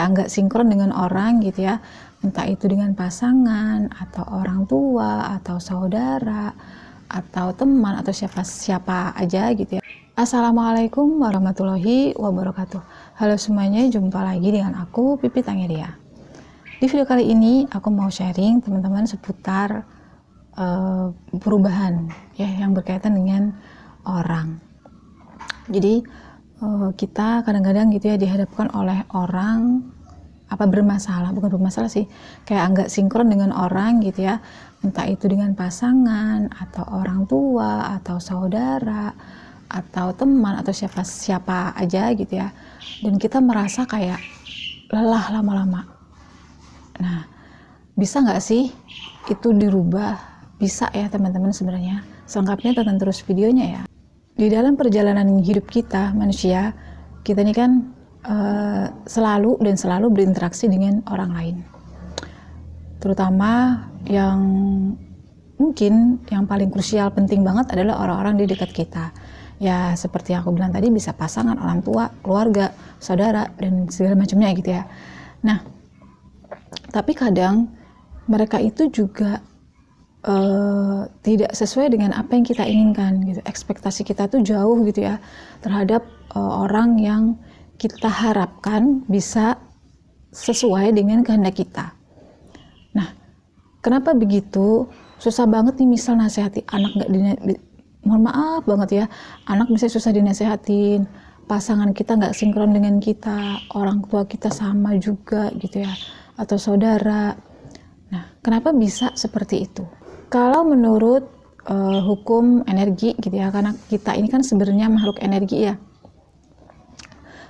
kayak nggak sinkron dengan orang gitu ya, entah itu dengan pasangan atau orang tua atau saudara atau teman atau siapa aja gitu ya. Assalamualaikum warahmatullahi wabarakatuh. Halo semuanya, jumpa lagi dengan aku Pipit Angelia. Di video kali ini aku mau sharing teman-teman seputar perubahan ya yang berkaitan dengan orang. Jadi kita kadang-kadang gitu ya dihadapkan oleh orang bukan bermasalah sih, kayak nggak sinkron dengan orang gitu ya, entah itu dengan pasangan atau orang tua atau saudara atau teman atau siapa aja gitu ya, dan kita merasa kayak lelah lama-lama. Nah, bisa nggak sih itu dirubah? Bisa ya teman-teman sebenarnya. Selengkapnya tonton terus videonya ya. Di dalam perjalanan hidup kita manusia, kita ini kan selalu berinteraksi dengan orang lain. Terutama yang mungkin yang paling krusial, penting banget adalah orang-orang di dekat kita. Ya seperti yang aku bilang tadi, bisa pasangan, orang tua, keluarga, saudara, dan segala macamnya gitu ya. Nah, tapi kadang mereka itu juga tidak sesuai dengan apa yang kita inginkan gitu. Ekspektasi kita tuh jauh gitu ya terhadap orang yang kita harapkan bisa sesuai dengan kehendak kita. Nah, kenapa begitu? Susah banget nih misal nasihati anak mohon maaf banget ya, anak bisa susah dinasehatin, pasangan kita nggak sinkron dengan kita, orang tua kita sama juga gitu ya, atau saudara. Nah, kenapa bisa seperti itu? Kalau menurut hukum energi gitu ya, karena kita ini kan sebenarnya makhluk energi ya.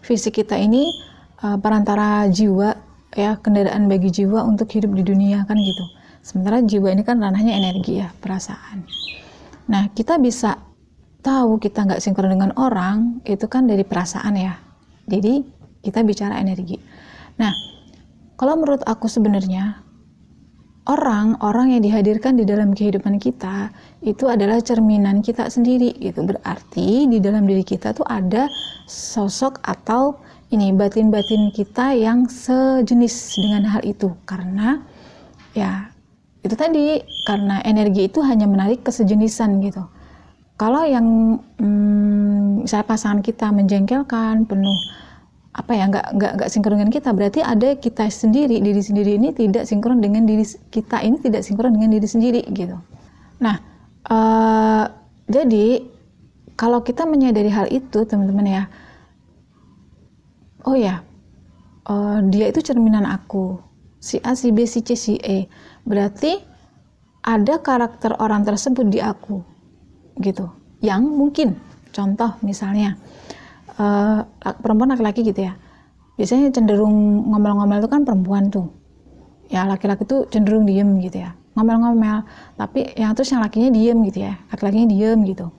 Fisik kita ini perantara jiwa ya, kendaraan bagi jiwa untuk hidup di dunia kan gitu. Sementara jiwa ini kan ranahnya energi ya, perasaan. Nah, kita bisa tahu kita nggak sinkron dengan orang itu kan dari perasaan ya. Jadi kita bicara energi. Nah, kalau menurut aku sebenarnya orang yang dihadirkan di dalam kehidupan kita itu adalah cerminan kita sendiri gitu. Berarti di dalam diri kita tuh ada sosok atau batin-batin kita yang sejenis dengan hal itu, karena ya itu tadi, karena energi itu hanya menarik kesejenisan gitu. Kalau yang misalnya pasangan kita menjengkelkan, penuh nggak sinkron dengan kita, berarti ada kita sendiri, diri sendiri ini tidak sinkron dengan diri kita, ini tidak sinkron dengan diri sendiri gitu. Nah, jadi kalau kita menyadari hal itu teman-teman ya, oh ya, dia itu cerminan aku, si A, si B, si C, si E, berarti ada karakter orang tersebut di aku gitu, yang mungkin contoh misalnya perempuan laki-laki gitu ya, biasanya cenderung ngomel-ngomel itu kan perempuan tuh ya, laki-laki tuh cenderung diem gitu ya, ngomel-ngomel, tapi yang lakinya diem gitu ya, laki-lakinya diem gitu.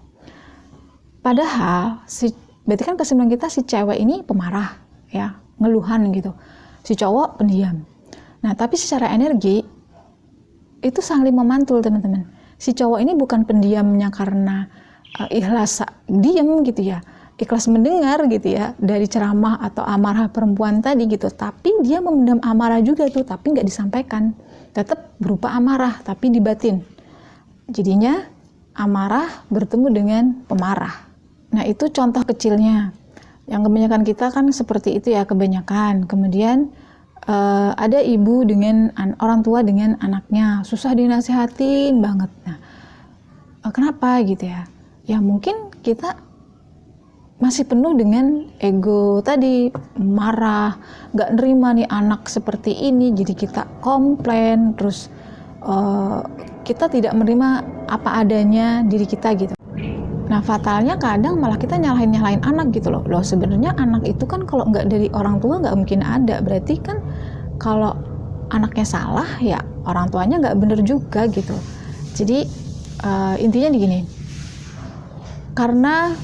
Padahal berarti kan kesimpulan kita si cewek ini pemarah ya, ngeluhan gitu, si cowok pendiam. Nah, tapi secara energi itu saling memantul teman-teman. Si cowok ini bukan pendiamnya karena ikhlas diem gitu ya, ikhlas mendengar gitu ya dari ceramah atau amarah perempuan tadi gitu, tapi dia memendam amarah juga tuh, tapi nggak disampaikan, tetap berupa amarah tapi di batin. Jadinya amarah bertemu dengan pemarah. Nah, itu contoh kecilnya. Yang kebanyakan kita kan seperti itu ya, kebanyakan. Kemudian ada ibu dengan orang tua dengan anaknya, susah dinasehatin banget. Nah, kenapa gitu ya? Ya mungkin kita masih penuh dengan ego tadi, marah, gak nerima nih anak seperti ini, jadi kita komplain, terus kita tidak menerima apa adanya diri kita gitu. Nah, fatalnya kadang malah kita nyalahin anak gitu loh. Sebenarnya anak itu kan kalau nggak dari orang tua nggak mungkin ada, berarti kan kalau anaknya salah ya orang tuanya nggak bener juga gitu. Jadi intinya gini, karena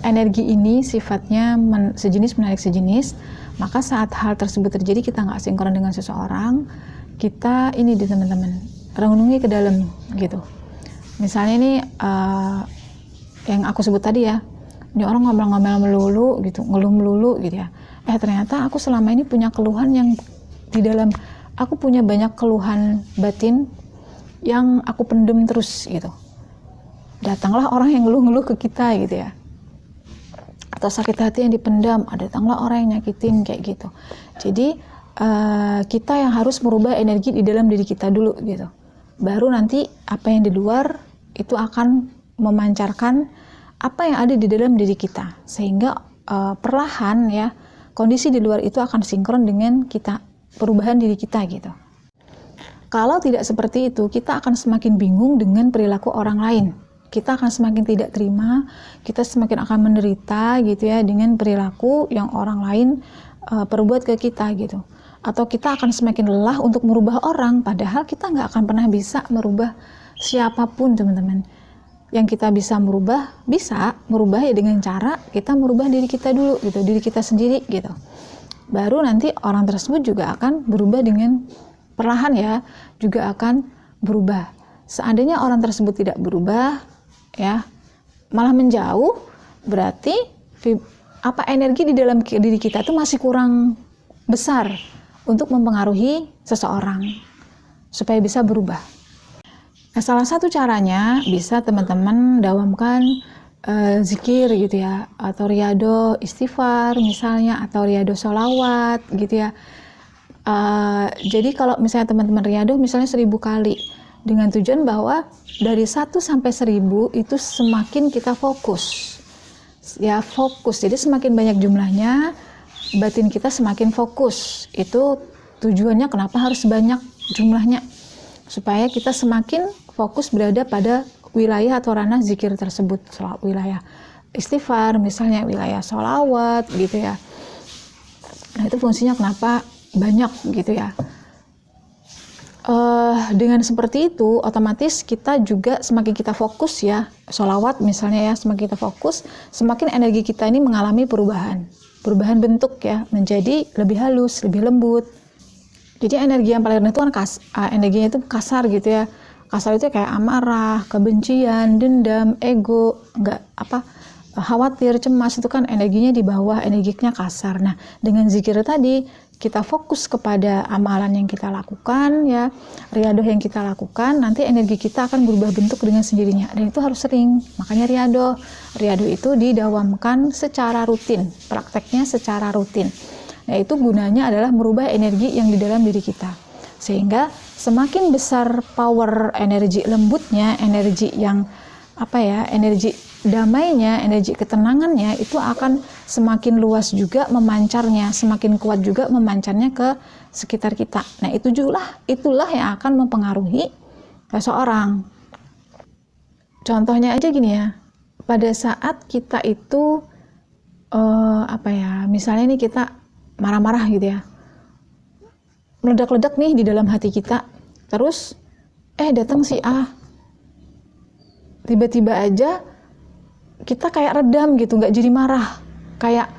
energi ini sifatnya sejenis menarik sejenis, maka saat hal tersebut terjadi kita nggak sinkron dengan seseorang, kita ini di teman-teman renungi ke dalam gitu. Misalnya ini yang aku sebut tadi ya, ini orang ngomel-ngomel melulu gitu, ngeluh melulu gitu ya, ternyata aku selama ini punya keluhan yang di dalam, aku punya banyak keluhan batin yang aku pendem terus gitu. Datanglah orang yang ngeluh-ngeluh ke kita gitu ya, atau sakit hati yang dipendam, datanglah orang yang nyakitin kayak gitu. Jadi kita yang harus merubah energi di dalam diri kita dulu gitu, baru nanti apa yang di luar itu akan memancarkan apa yang ada di dalam diri kita, sehingga perlahan ya kondisi di luar itu akan sinkron dengan kita, perubahan diri kita gitu. Kalau tidak seperti itu, kita akan semakin bingung dengan perilaku orang lain. Kita akan semakin tidak terima, kita semakin akan menderita gitu ya dengan perilaku yang orang lain perbuat ke kita gitu. Atau kita akan semakin lelah untuk merubah orang, padahal kita nggak akan pernah bisa merubah siapapun, teman-teman. Yang kita bisa merubah ya dengan cara kita merubah diri kita dulu gitu, diri kita sendiri gitu. Baru nanti orang tersebut juga akan berubah dengan perlahan ya, juga akan berubah. Seandainya orang tersebut tidak berubah ya, malah menjauh, berarti energi di dalam diri kita itu masih kurang besar untuk mempengaruhi seseorang supaya bisa berubah. Nah, salah satu caranya bisa teman-teman dawamkan zikir gitu ya, atau riyado istighfar misalnya, atau riyado sholawat gitu ya. Jadi kalau misalnya teman-teman riyado misalnya 1000 kali, dengan tujuan bahwa dari 1 sampai 1000 itu semakin kita fokus ya, fokus. Jadi semakin banyak jumlahnya, batin kita semakin fokus. Itu tujuannya kenapa harus banyak jumlahnya, supaya kita semakin fokus berada pada wilayah atau ranah zikir tersebut, wilayah istighfar misalnya, wilayah sholawat gitu ya. Nah itu fungsinya kenapa banyak gitu ya. Dengan seperti itu otomatis kita juga semakin kita fokus ya, sholawat misalnya ya, semakin kita fokus, semakin energi kita ini mengalami perubahan bentuk ya, menjadi lebih halus, lebih lembut. Jadi energi yang paling rendah itu kan energinya itu kasar gitu ya. Kasar itu kayak amarah, kebencian, dendam, ego, khawatir, cemas, itu kan energinya di bawah, energinya kasar. Nah, dengan zikir tadi kita fokus kepada amalan yang kita lakukan ya, riyadoh yang kita lakukan, nanti energi kita akan berubah bentuk dengan sendirinya, dan itu harus sering. Makanya riyadoh itu didawamkan secara rutin, prakteknya secara rutin. Nah itu gunanya adalah merubah energi yang di dalam diri kita, sehingga semakin besar power energi lembutnya, energi yang energi damainya, energi ketenangannya itu akan semakin luas juga memancarnya, semakin kuat juga memancarnya ke sekitar kita. Nah itulah yang akan mempengaruhi seseorang. Contohnya aja gini ya, pada saat kita itu misalnya nih kita marah-marah gitu ya, meledak-ledak nih di dalam hati kita, terus datang si A, tiba-tiba aja kita kayak redam gitu, nggak jadi marah, kayak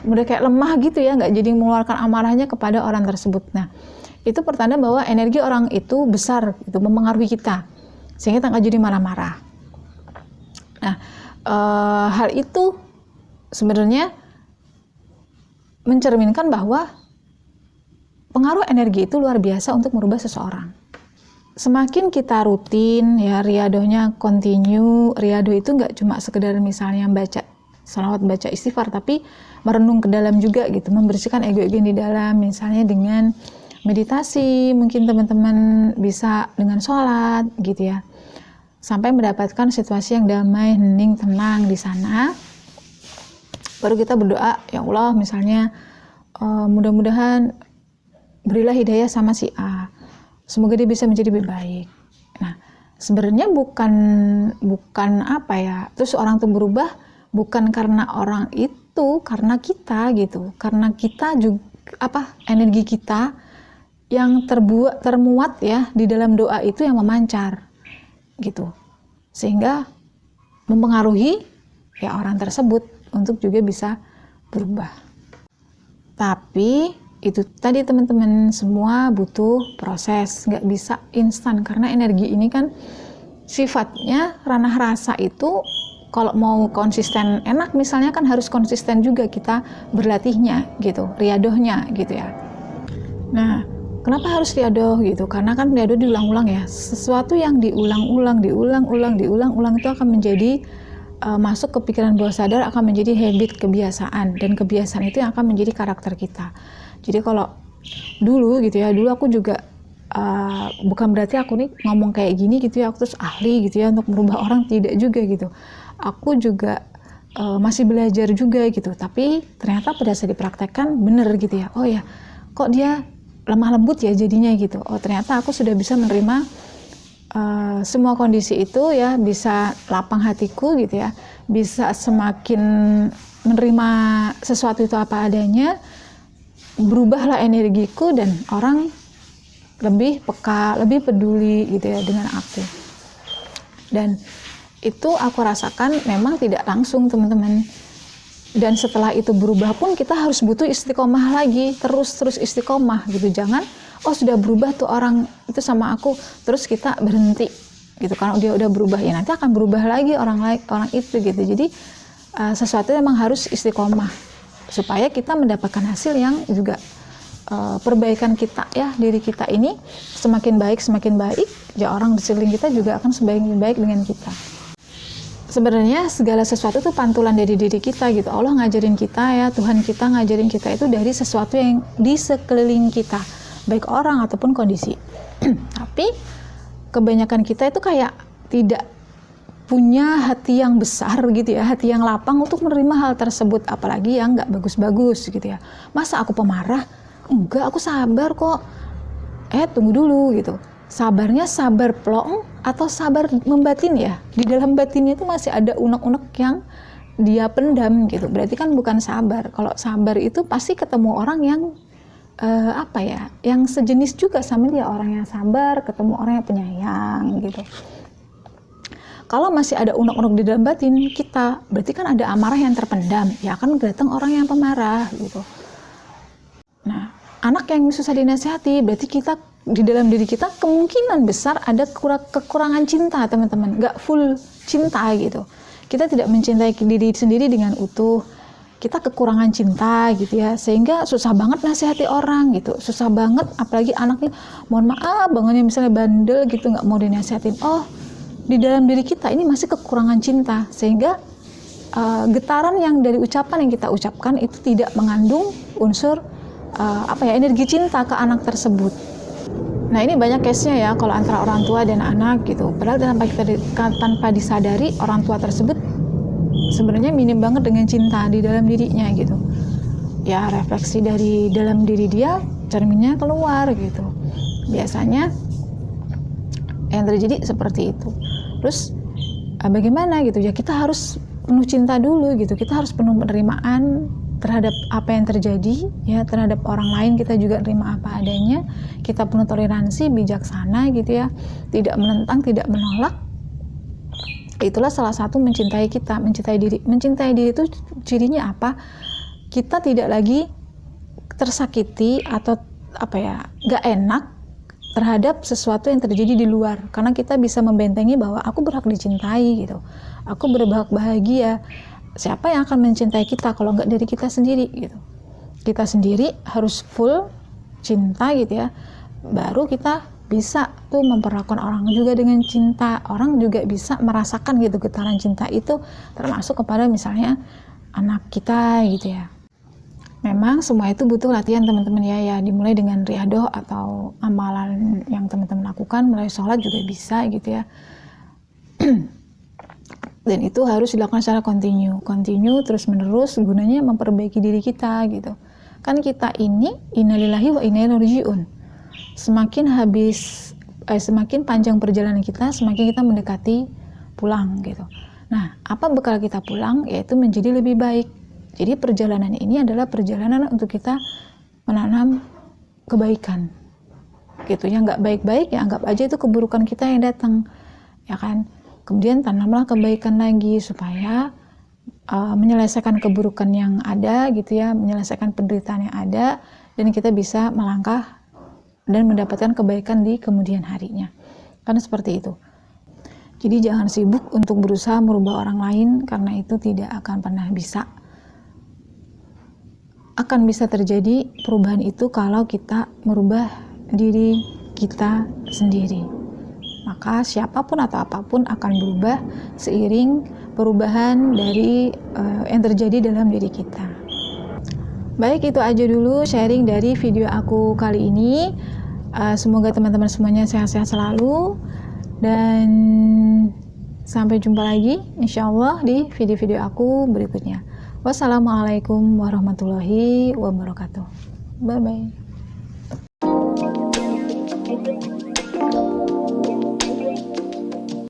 udah kayak lemah gitu ya, nggak jadi mengeluarkan amarahnya kepada orang tersebut. Nah itu pertanda bahwa energi orang itu besar, itu mempengaruhi kita, sehingga kita nggak jadi marah-marah. Nah hal itu sebenarnya mencerminkan bahwa pengaruh energi itu luar biasa untuk merubah seseorang. Semakin kita rutin ya, riyadohnya continue. Riyadoh itu nggak cuma sekedar misalnya baca sholawat, baca istighfar, tapi merenung ke dalam juga gitu, membersihkan ego-ego di dalam, misalnya dengan meditasi, mungkin teman-teman bisa dengan sholat gitu ya, sampai mendapatkan situasi yang damai, hening, tenang di sana. Baru kita berdoa, ya Allah misalnya mudah-mudahan berilah hidayah sama si A, semoga dia bisa menjadi lebih baik. Nah sebenarnya bukan terus orang itu berubah bukan karena orang itu, karena kita gitu, karena kita juga energi kita yang termuat ya di dalam doa itu yang memancar gitu, sehingga mempengaruhi ya orang tersebut untuk juga bisa berubah. Tapi itu tadi teman-teman, semua butuh proses, nggak bisa instan, karena energi ini kan sifatnya ranah rasa itu kalau mau konsisten enak misalnya kan harus konsisten juga kita berlatihnya gitu, riadohnya gitu ya. Nah, kenapa harus riadoh gitu? Karena kan riadoh diulang-ulang ya. Sesuatu yang diulang-ulang itu akan menjadi masuk ke pikiran bawah sadar, akan menjadi habit, kebiasaan, dan kebiasaan itu yang akan menjadi karakter kita. Jadi kalau dulu gitu ya, dulu aku juga bukan berarti aku nih ngomong kayak gini gitu ya, aku terus ahli gitu ya untuk merubah orang, tidak juga gitu. Aku juga masih belajar juga gitu, tapi ternyata pada saat dipraktekkan bener gitu ya, oh ya kok dia lemah lembut ya jadinya gitu, oh ternyata aku sudah bisa menerima semua kondisi itu ya, bisa lapang hatiku gitu ya, bisa semakin menerima sesuatu itu apa adanya, berubahlah energiku dan orang lebih peka, lebih peduli gitu ya dengan aku. Dan itu aku rasakan memang tidak langsung teman-teman. Dan setelah itu berubah pun kita harus butuh istiqomah lagi, terus istiqomah gitu. Jangan sudah berubah tuh orang itu sama aku, terus kita berhenti gitu. Kalau dia udah berubah ya nanti akan berubah lagi orang itu gitu. Jadi sesuatu memang harus istiqomah supaya kita mendapatkan hasil yang juga perbaikan kita ya, diri kita ini semakin baik ya, orang di sekeliling kita juga akan semakin baik dengan kita. Sebenarnya segala sesuatu itu pantulan dari diri kita gitu. Allah ngajarin kita ya, Tuhan kita ngajarin kita itu dari sesuatu yang di sekeliling kita, baik orang ataupun kondisi. Tapi kebanyakan kita itu kayak tidak punya hati yang besar gitu ya, hati yang lapang untuk menerima hal tersebut, apalagi yang nggak bagus-bagus gitu ya. Masa aku pemarah? Enggak, aku sabar kok. Tunggu dulu gitu. Sabarnya sabar plong atau sabar membatin ya? Di dalam batinnya itu masih ada unek-unek yang dia pendam gitu. Berarti kan bukan sabar. Kalau sabar itu pasti ketemu orang yang yang sejenis juga sama dia, orang yang sabar, ketemu orang yang penyayang gitu. Kalau masih ada unek-unek di dalam batin kita, berarti kan ada amarah yang terpendam. Ya akan datang orang yang pemarah gitu. Nah, anak yang susah dinasihati, berarti kita di dalam diri kita kemungkinan besar ada kekurangan cinta teman-teman, nggak full cinta gitu. Kita tidak mencintai diri sendiri dengan utuh, kita kekurangan cinta gitu ya, sehingga susah banget nasihati orang gitu, susah banget, apalagi anaknya mohon maaf bangetnya misalnya bandel gitu, nggak mau dinasihatin. Di dalam diri kita ini masih kekurangan cinta, sehingga getaran yang dari ucapan yang kita ucapkan itu tidak mengandung unsur energi cinta ke anak tersebut. Nah ini banyak case-nya ya kalau antara orang tua dan anak gitu. Padahal tanpa disadari orang tua tersebut sebenarnya minim banget dengan cinta di dalam dirinya gitu. Ya refleksi dari dalam diri dia, cerminnya keluar gitu. Biasanya yang terjadi seperti itu. Terus bagaimana gitu ya, kita harus penuh cinta dulu gitu. Kita harus penuh penerimaan terhadap apa yang terjadi ya, terhadap orang lain kita juga terima apa adanya, kita penuh toleransi, bijaksana gitu ya, tidak menentang, tidak menolak. Itulah salah satu mencintai kita, mencintai diri itu cirinya apa? Kita tidak lagi tersakiti atau gak enak terhadap sesuatu yang terjadi di luar, karena kita bisa membentengi bahwa aku berhak dicintai gitu, aku berhak bahagia. Siapa yang akan mencintai kita kalau nggak dari kita sendiri gitu. Kita sendiri harus full cinta gitu ya, baru kita bisa tuh memperlakukan orang juga dengan cinta. Orang juga bisa merasakan gitu getaran cinta itu, termasuk kepada misalnya anak kita gitu ya. Memang semua itu butuh latihan teman-teman ya, dimulai dengan riadoh atau amalan yang teman-teman lakukan, mulai sholat juga bisa gitu ya. Dan itu harus dilakukan secara kontinu terus menerus, gunanya memperbaiki diri kita gitu. Kan kita ini innalillahi wa inna ilaihi raji'un. Semakin panjang perjalanan kita, semakin kita mendekati pulang gitu. Nah, apa bekal kita pulang? Yaitu menjadi lebih baik. Jadi perjalanan ini adalah perjalanan untuk kita menanam kebaikan gitu. Yang nggak baik-baik ya anggap aja itu keburukan kita yang datang, ya kan. Kemudian tanamlah kebaikan lagi supaya menyelesaikan keburukan yang ada gitu ya, menyelesaikan penderitaan yang ada, dan kita bisa melangkah dan mendapatkan kebaikan di kemudian harinya. Kan seperti itu. Jadi jangan sibuk untuk berusaha merubah orang lain, karena itu tidak akan pernah bisa. Akan bisa terjadi perubahan itu kalau kita merubah diri kita sendiri. Maka siapapun atau apapun akan berubah seiring perubahan dari yang terjadi dalam diri kita. Baik, itu aja dulu sharing dari video aku kali ini. Semoga teman-teman semuanya sehat-sehat selalu, dan sampai jumpa lagi insyaallah di video-video aku berikutnya. Wassalamualaikum warahmatullahi wabarakatuh. Bye bye.